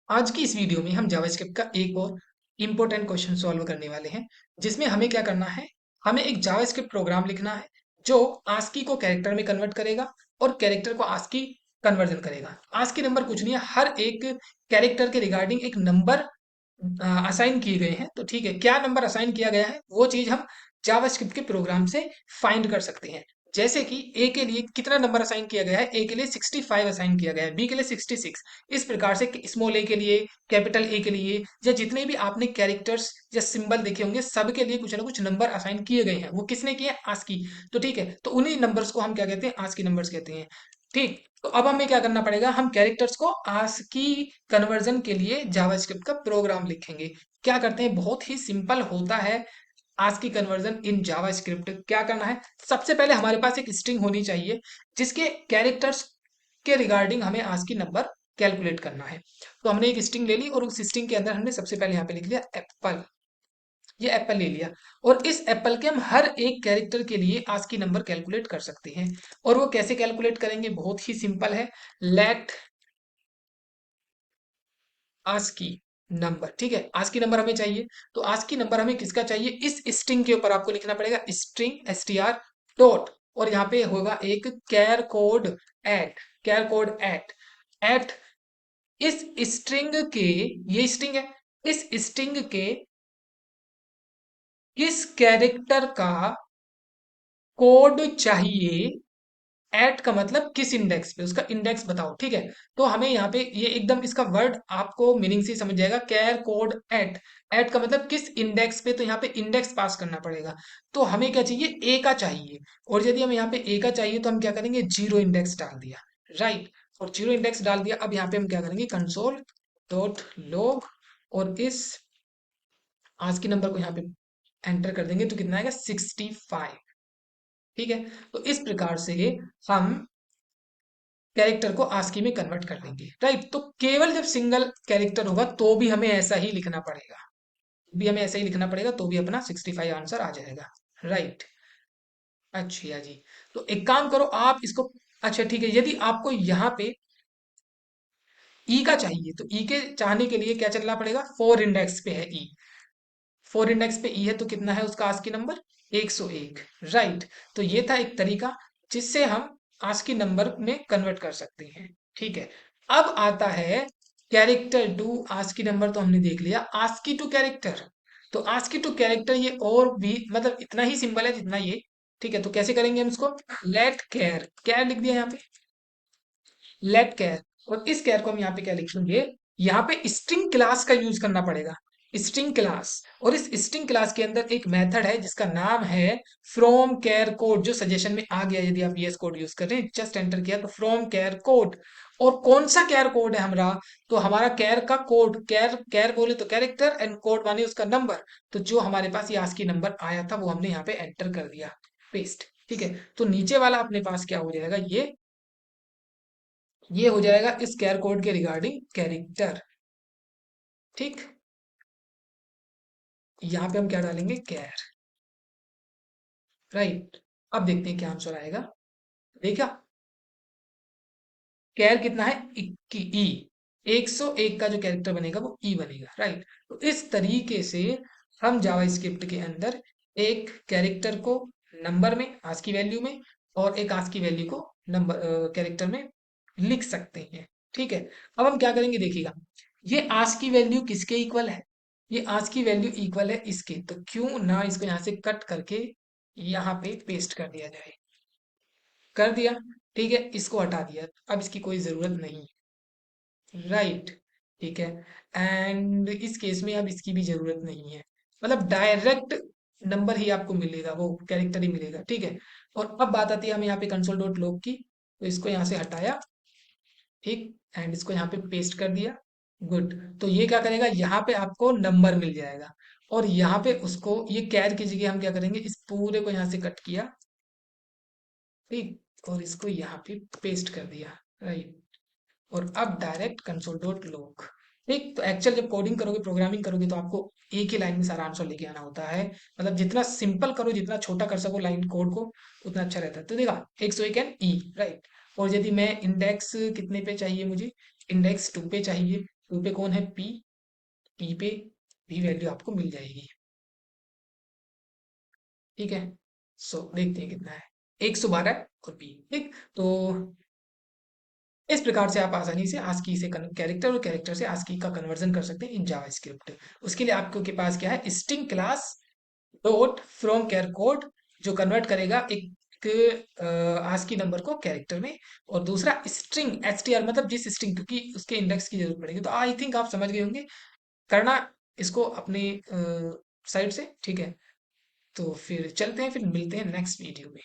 आज की इस वीडियो में हम जावास्क्रिप्ट का एक और इम्पोर्टेंट क्वेश्चन सॉल्व करने वाले हैं जिसमें हमें क्या करना है। हमें एक जावास्क्रिप्ट प्रोग्राम लिखना है जो आस्की को कैरेक्टर में कन्वर्ट करेगा और कैरेक्टर को आस्की कन्वर्जन करेगा। आस्की नंबर कुछ नहीं है, हर एक कैरेक्टर के रिगार्डिंग एक नंबर असाइन किए गए हैं। तो ठीक है, क्या नंबर असाइन किया गया है वो चीज हम जावास्क्रिप्ट के प्रोग्राम से फाइंड कर सकते हैं। जैसे कि ए के लिए कितना नंबर असाइन किया गया है, ए के लिए 65 असाइन किया गया है, बी के लिए 66। इस प्रकार से स्मॉल ए के लिए, कैपिटल ए के लिए, या जितने भी आपने कैरेक्टर्स या सिंबल देखे होंगे सब के लिए कुछ ना कुछ नंबर असाइन किए गए हैं। वो किसने किए? आस्की। तो ठीक है, तो उन्हीं नंबर्स को हम क्या कहते हैं? आस्की नंबर्स कहते हैं। ठीक, तो अब हमें क्या करना पड़ेगा, हम कैरेक्टर्स को आस्की कन्वर्जन के लिए जावास्क्रिप्ट का प्रोग्राम लिखेंगे। क्या करते हैं, बहुत ही सिंपल होता है। आस्की कन्वर्जन इन जावास्क्रिप्ट क्या करना है, सबसे पहले हमारे पास एक स्ट्रिंग होनी चाहिए जिसके कैरेक्टर्स के रिगार्डिंग हमें आस्की नंबर कैलकुलेट करना है। तो हमने एक स्ट्रिंग ले ली और उस स्ट्रिंग के अंदर हमने सबसे पहले यहाँ पे लिख लिया एप्पल। ये एप्पल ले लिया और इस एप्पल के हम हर एक कैरेक्टर के लिए आस्की नंबर कैलकुलेट कर सकते हैं। और वो कैसे कैलकुलेट करेंगे, बहुत ही सिंपल है। लेट आस्की नंबर, ठीक है, आस्की नंबर हमें चाहिए। तो आस्की नंबर हमें किसका चाहिए, इस स्ट्रिंग के ऊपर आपको लिखना पड़ेगा स्ट्रिंग str डॉट, और यहाँ पे होगा एक कैर कोड एट, कैर कोड एट इस स्ट्रिंग के, ये स्ट्रिंग है, इस स्ट्रिंग के किस कैरेक्टर का कोड चाहिए। एट का मतलब किस इंडेक्स पे, उसका इंडेक्स बताओ, ठीक है। तो हमें यहाँ पे ये एकदम इसका वर्ड आपको मीनिंग से समझ जाएगा, कैर कोड एट। एट का मतलब किस इंडेक्स पे, तो यहाँ पे इंडेक्स पास करना पड़ेगा। तो हमें क्या चाहिए, ए का चाहिए। और यदि हम यहाँ पे ए का चाहिए तो हम क्या करेंगे, जीरो इंडेक्स डाल दिया, राइट। और जीरो इंडेक्स डाल दिया, अब यहाँ पे हम क्या करेंगे, कंसोल डॉट लॉग, और इस आज के नंबर को यहाँ पे एंटर कर देंगे तो कितना आएगा, 65। ठीक है, तो इस प्रकार से हम कैरेक्टर को आस्की में कन्वर्ट कर देंगे, राइट। तो केवल जब सिंगल कैरेक्टर होगा तो भी हमें ऐसा ही लिखना पड़ेगा, भी हमें ऐसा ही लिखना पड़ेगा, तो भी अपना 65 आंसर आ जाएगा, राइट। अच्छा जी, तो एक काम करो आप इसको, अच्छा ठीक है, यदि आपको यहाँ पे ई का चाहिए तो ई के चाहने के लिए क्या चलना पड़ेगा, फोर इंडेक्स पे है ई। फोर इंडेक्स पे ई है तो कितना है उसका आस्की नंबर, 101, राइट। तो ये था एक तरीका जिससे हम आस्की नंबर में कन्वर्ट कर सकते हैं, ठीक है। अब आता है कैरेक्टर टू आस्की नंबर, तो हमने देख लिया आस्की टू कैरेक्टर। तो आस्की टू कैरेक्टर ये और भी मतलब इतना ही सिंपल है जितना ये, ठीक है। तो कैसे करेंगे हम इसको, लेट कैर, कैर लिख दिया यहाँ पे, लेट कैर। और इस कैर को हम यहाँ पे क्या लिखेंगे, यहाँ पे स्ट्रिंग क्लास का यूज करना पड़ेगा, स्ट्रिंग क्लास। और इस स्ट्रिंग क्लास के अंदर एक मेथड है जिसका नाम है फ्रॉम कैर कोड, जो सजेशन में आ गया यदि आप वीएस कोड यूज कर रहे हैं, जस्ट एंटर किया तो फ्रॉम कैर कोड। और कौन सा कैर कोड है हमारा, तो हमारा कैर का कोड, कैर कैर बोले तो कैरेक्टर एंड कोड माने उसका नंबर। तो जो हमारे पास ये आस्की नंबर आया था वो हमने यहाँ पे एंटर कर दिया, पेस्ट, ठीक है। तो नीचे वाला अपने पास क्या हो जाएगा, ये हो जाएगा इस कैर कोड के रिगार्डिंग कैरेक्टर, ठीक। यहाँ पे हम क्या डालेंगे, कैर, राइट। अब देखते हैं क्या आंसर आएगा, देखा, कैर कितना है, इक्की ई, 101 का जो कैरेक्टर बनेगा वो ई बनेगा, राइट। तो इस तरीके से हम जावास्क्रिप्ट के अंदर एक कैरेक्टर को नंबर में, आज की वैल्यू में, और एक आज की वैल्यू को नंबर कैरेक्टर में लिख सकते हैं, ठीक है। अब हम क्या करेंगे, देखिएगा, ये आज की वैल्यू किसके इक्वल है, ये आज की वैल्यू इक्वल है इसके, तो क्यों ना इसको यहाँ से कट करके यहाँ पे पेस्ट कर दिया जाए, कर दिया, ठीक है, इसको हटा दिया, अब इसकी कोई जरूरत नहीं, राइट, ठीक है। एंड इस केस में अब इसकी भी जरूरत नहीं है, मतलब डायरेक्ट नंबर ही आपको मिलेगा, वो कैरेक्टर ही मिलेगा, ठीक है। और अब बात आती है हमें यहाँ पे कंसोल डॉट लॉग की, तो इसको यहाँ से हटाया, ठीक, एंड इसको यहाँ पे पेस्ट कर दिया, गुड। तो ये क्या करेगा, यहाँ पे आपको नंबर मिल जाएगा। और यहाँ पे उसको, ये कैर की जगह हम क्या करेंगे, इस पूरे को यहाँ से कट किया, ठीक, और इसको यहाँ पे पेस्ट कर दिया, राइट। और अब डायरेक्ट कंसोल डॉट लॉग, ठीक। तो एक्चुअल जब कोडिंग करोगे, प्रोग्रामिंग करोगे, तो आपको एक ही लाइन में सारा आंसर लेके आना होता है। मतलब जितना सिंपल करो, जितना छोटा कर सको लाइन कोड को, उतना अच्छा रहता है। तो देखा, 101 एंड ई, राइट। और यदि मैं इंडेक्स कितने पे चाहिए मुझे, इंडेक्स 2 पे चाहिए, टू पे कौन है, पी, पी पे भी वैल्यू आपको मिल जाएगी। ठीक है, सो देखते हैं कितना है, 112 और पी। ठीक, तो इस प्रकार से आप आसानी से आस्की से कैरेक्टर और कैरेक्टर से आस्की का कन्वर्जन कर सकते हैं इन जावास्क्रिप्ट। उसके लिए आपके के पास क्या है, string class dot from char code, जो कन्वर्ट करेगा एक आस्की नंबर को कैरेक्टर में, और दूसरा स्ट्रिंग एचटीआर, मतलब जिस स्ट्रिंग, क्योंकि उसके इंडेक्स की जरूरत पड़ेगी। तो आई थिंक आप समझ गए होंगे करना इसको अपने साइड से। ठीक है, तो फिर चलते हैं, फिर मिलते हैं नेक्स्ट वीडियो में।